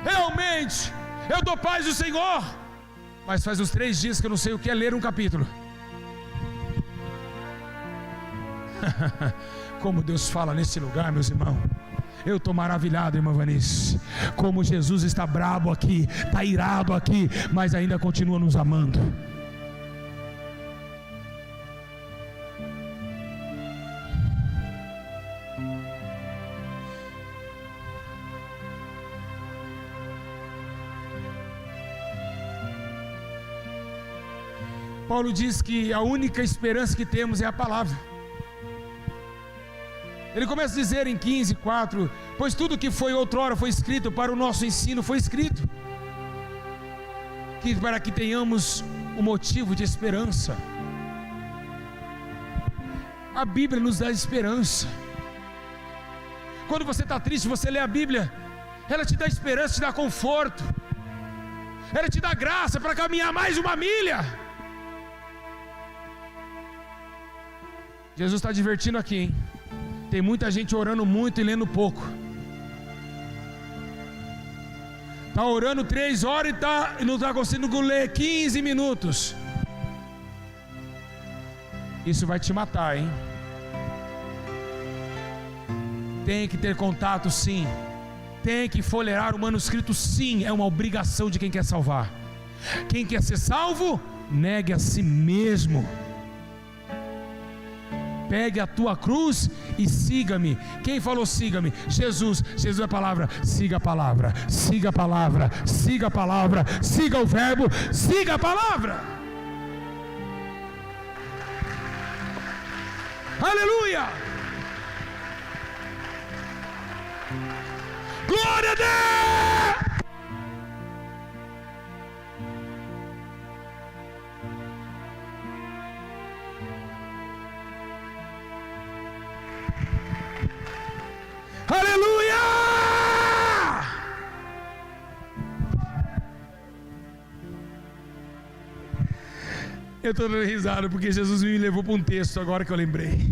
Realmente eu dou paz do Senhor, mas faz uns 3 dias que eu não sei o que é ler um capítulo. Como Deus fala nesse lugar, meus irmãos. Eu estou maravilhado, irmã Vanice. Como Jesus está brabo aqui, está irado aqui, mas ainda continua nos amando. Paulo diz que a única esperança que temos é a palavra. Ele começa a dizer em 15:4: pois tudo que foi outrora foi escrito para o nosso ensino, foi escrito que para que tenhamos um motivo de esperança. A Bíblia nos dá esperança. Quando você está triste, você lê a Bíblia, ela te dá esperança, te dá conforto, ela te dá graça para caminhar mais uma milha. Jesus está divertindo aqui, hein? Tem muita gente orando muito e lendo pouco. Está orando 3 horas e não está conseguindo ler 15 minutos. Isso vai te matar, hein? Tem que ter contato, sim. Tem que folhear o manuscrito, sim. É uma obrigação de quem quer salvar. Quem quer ser salvo, negue a si mesmo. Pegue a tua cruz e siga-me. Quem falou siga-me? Jesus. Jesus é a palavra. Siga a palavra, siga a palavra, siga a palavra, siga o verbo, siga a palavra. Aleluia! Glória a Deus! Aleluia! Eu estou dando risada porque Jesus me levou para um texto agora que eu lembrei.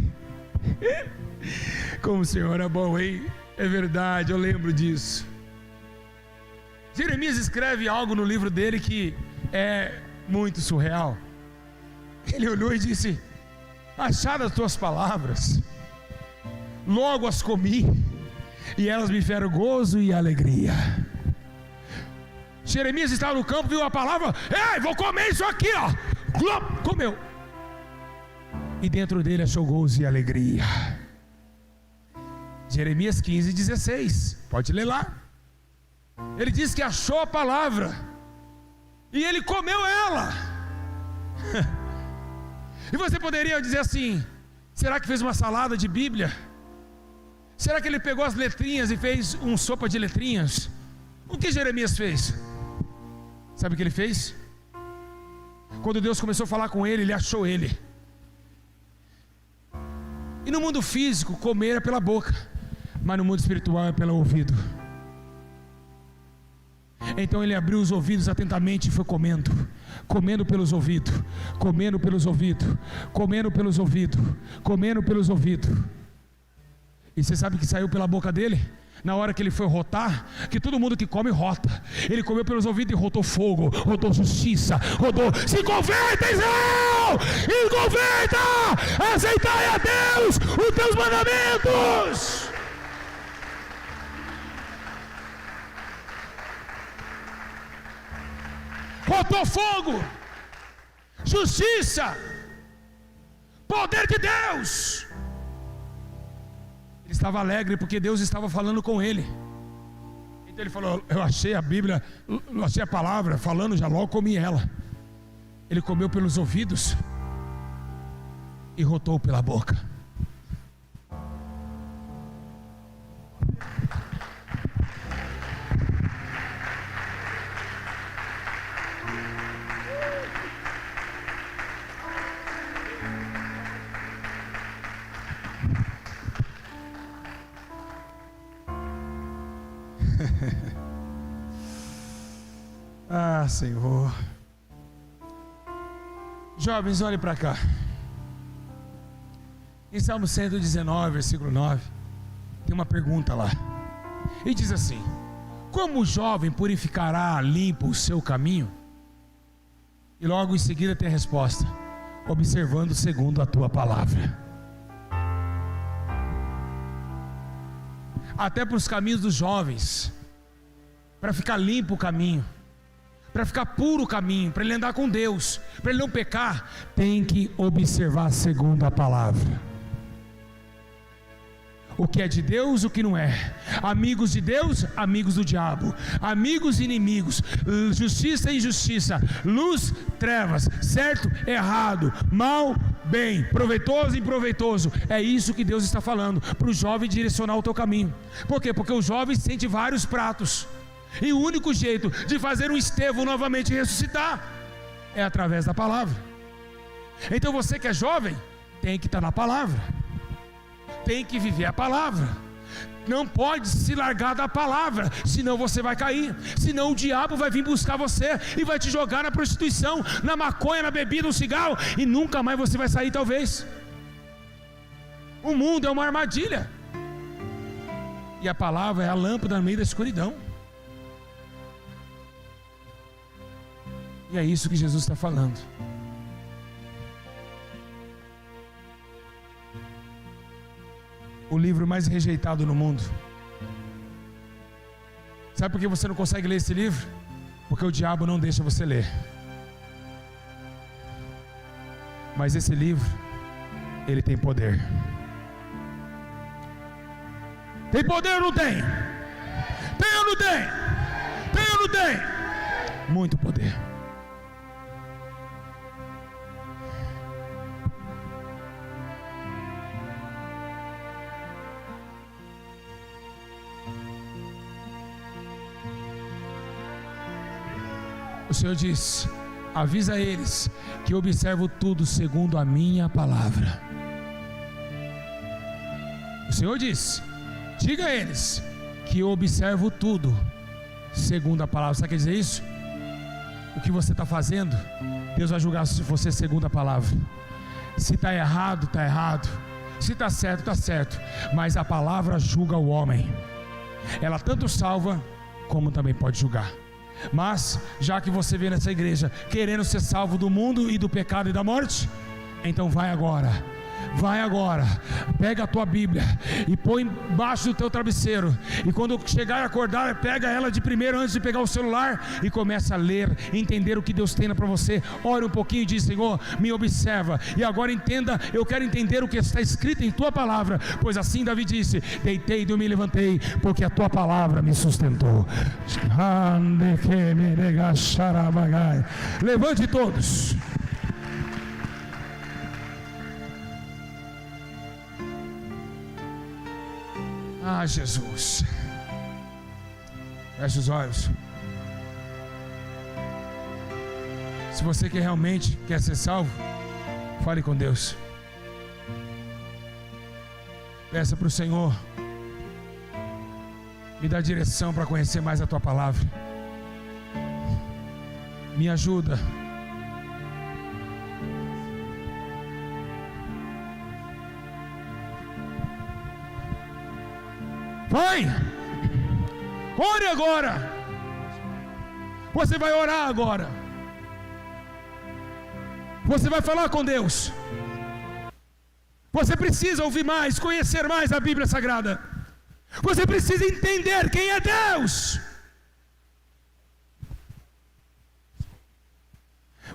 Como o Senhor é bom, hein? É verdade, eu lembro disso. Jeremias escreve algo no livro dele que é muito surreal. Ele olhou e disse: achadas as tuas palavras, logo as comi, e elas me deram gozo e alegria. Jeremias estava no campo, viu a palavra: ei, vou comer isso aqui, ó. Comeu, e dentro dele achou gozo e alegria. Jeremias 15:16, pode ler lá. Ele diz que achou a palavra e ele comeu ela. E você poderia dizer assim: será que fez uma salada de Bíblia? Será que ele pegou as letrinhas e fez uma sopa de letrinhas? O que Jeremias fez? Sabe o que ele fez? Quando Deus começou a falar com ele, ele achou ele. E no mundo físico, comer é pela boca, mas no mundo espiritual é pelo ouvido. Então ele abriu os ouvidos atentamente e foi comendo pelos ouvidos, comendo pelos ouvidos, comendo pelos ouvidos, comendo pelos ouvidos. E você sabe o que saiu pela boca dele? Na hora que ele foi rotar, que todo mundo que come rota, ele comeu pelos ouvidos e rotou fogo, rotou justiça, rodou: se converta, Israel, e converta, aceitai a Deus os teus mandamentos. Rotou fogo, justiça, poder de Deus. Ele estava alegre porque Deus estava falando com ele. Então ele falou: eu achei a Bíblia, eu achei a palavra falando, já logo comi ela. Ele comeu pelos ouvidos e rotou pela boca. Ah, Senhor. Jovens, olhem para cá. Em Salmo 119, versículo 9, tem uma pergunta lá. E diz assim: como o jovem purificará limpo o seu caminho? E logo em seguida tem a resposta: observando segundo a tua palavra. Até para os caminhos dos jovens, para ficar limpo o caminho, para ficar puro o caminho, para ele andar com Deus, para ele não pecar, tem que observar segundo a palavra. O que é de Deus, o que não é. Amigos de Deus, amigos do diabo. Amigos e inimigos. Justiça e injustiça. Luz, trevas. Certo, errado. Mal, bem. Proveitoso e improveitoso. É isso que Deus está falando, para o jovem direcionar o teu caminho. Por quê? Porque o jovem sente vários pratos, e o único jeito de fazer um Estevão novamente ressuscitar é através da palavra. Então você que é jovem, tem que estar na palavra, tem que viver a palavra. Não pode se largar da palavra, senão você vai cair. Senão o diabo vai vir buscar você e vai te jogar na prostituição, na maconha, na bebida, no cigarro, e nunca mais você vai sair, talvez. O mundo é uma armadilha, e a palavra é a lâmpada no meio da escuridão. E é isso que Jesus está falando. O livro mais rejeitado no mundo. Sabe por que você não consegue ler esse livro? Porque o diabo não deixa você ler. Mas esse livro, ele tem poder. Tem poder ou não tem? Tem ou não tem? Tem ou não tem? Muito poder. O Senhor diz: avisa eles que eu observo tudo segundo a minha palavra. O Senhor diz: diga a eles que eu observo tudo segundo a palavra. Sabe o que quer dizer isso? O que você está fazendo, Deus vai julgar se você segundo a palavra. Se está errado, está errado. Se está certo, está certo. Mas a palavra julga o homem. Ela tanto salva como também pode julgar. Mas, já que você veio nessa igreja querendo ser salvo do mundo e do pecado e da morte, então vai agora, pega a tua Bíblia e põe embaixo do teu travesseiro, e quando chegar a acordar, pega ela de primeiro antes de pegar o celular e começa a ler, entender o que Deus tem para você. Ore um pouquinho e diz: Senhor, me observa, e agora entenda, eu quero entender o que está escrito em tua palavra, pois assim Davi disse: deitei e eu me levantei, porque a tua palavra me sustentou. Levante todos. Ah, Jesus. Feche os olhos. Se você que realmente quer ser salvo, fale com Deus. Peça para o Senhor me dar direção para conhecer mais a Tua palavra. Me ajuda. Vai! Ore agora! Você vai orar agora. Você vai falar com Deus. Você precisa ouvir mais, conhecer mais a Bíblia Sagrada. Você precisa entender quem é Deus.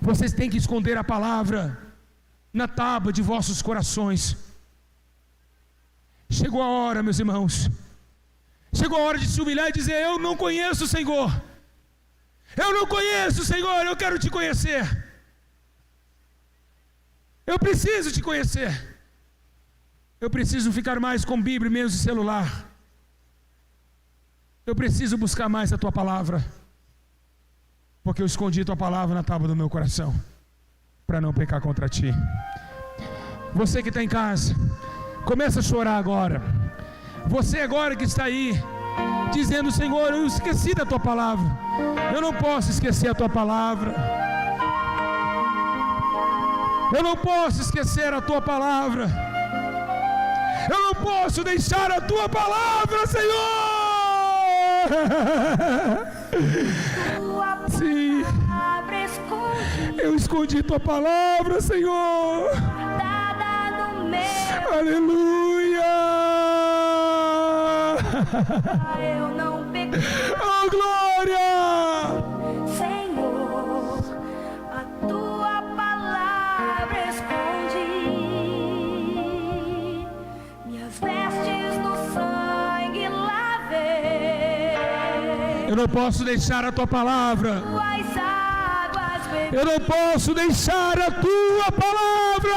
Vocês têm que esconder a palavra na tábua de vossos corações. Chegou a hora, meus irmãos. Chegou a hora de se humilhar e dizer: eu não conheço o Senhor. Eu não conheço o Senhor, eu quero te conhecer. Eu preciso te conhecer. Eu preciso ficar mais com Bíblia e menos de celular. Eu preciso buscar mais a Tua palavra. Porque eu escondi a Tua palavra na tábua do meu coração, para não pecar contra Ti. Você que está em casa, começa a chorar agora. Você agora que está aí, dizendo: Senhor, eu esqueci da Tua palavra. Eu não posso esquecer a Tua palavra. Eu não posso esquecer a Tua palavra. Eu não posso deixar a Tua palavra, Senhor. Sim, eu escondi Tua palavra, Senhor. Aleluia. Eu não pequei. Oh, glória. Senhor, a Tua palavra escondi. Minhas vestes no sangue lavei. Eu não posso deixar a Tua palavra. Tuas águas bebi. Eu não posso deixar a Tua palavra.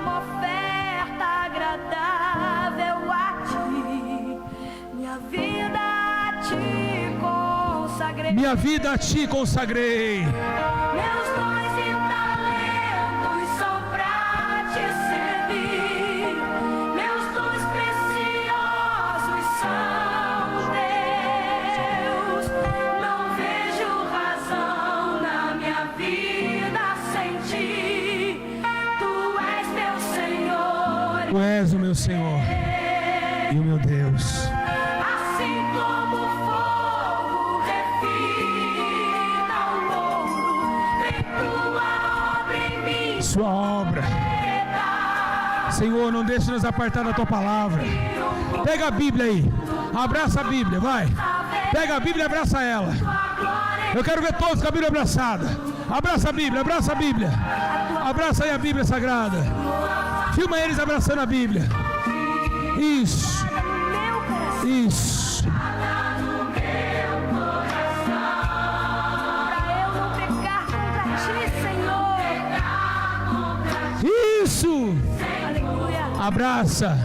Uma oferta agradável a Ti. Minha vida a Ti consagrei. Minha vida a Ti consagrei. Meus dons e talentos são pra Te servir. Meus dons preciosos são Teus. Não vejo razão na minha vida sem Ti. Tu és meu Senhor. Tu és o meu Senhor e o meu Deus. Assim como o fogo refina o ouro, vem Tua obra em mim. Sua obra, Senhor, não deixe nos apartar da Tua palavra. Pega a Bíblia aí, abraça a Bíblia, vai. Pega a Bíblia e abraça ela. Eu quero ver todos com a Bíblia abraçada. Abraça a Bíblia, abraça a Bíblia. Abraça aí a Bíblia Sagrada. Filma eles abraçando a Bíblia. Isso, isso. Pra eu não pecar contra Ti, Senhor. Isso. Aleluia. Abraça.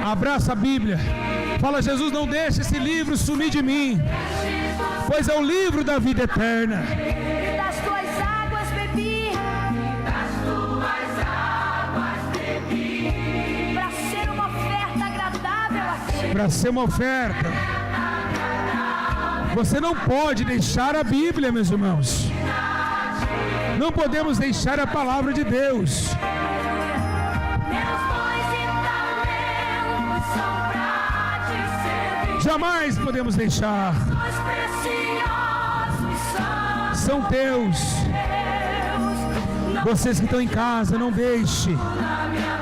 Abraça a Bíblia. Fala: Jesus, não deixe esse livro sumir de mim, pois é o livro da vida eterna. Das Tuas águas bebi. Para ser uma oferta agradável a Ti. Para ser uma oferta. Você não pode deixar a Bíblia, meus irmãos. Não podemos deixar a palavra de Deus. Meus dons e talentos são pra Te servir. Jamais podemos deixar. Os preciosos São são Teus. Teus. Vocês que estão em casa, não deixe. Na minha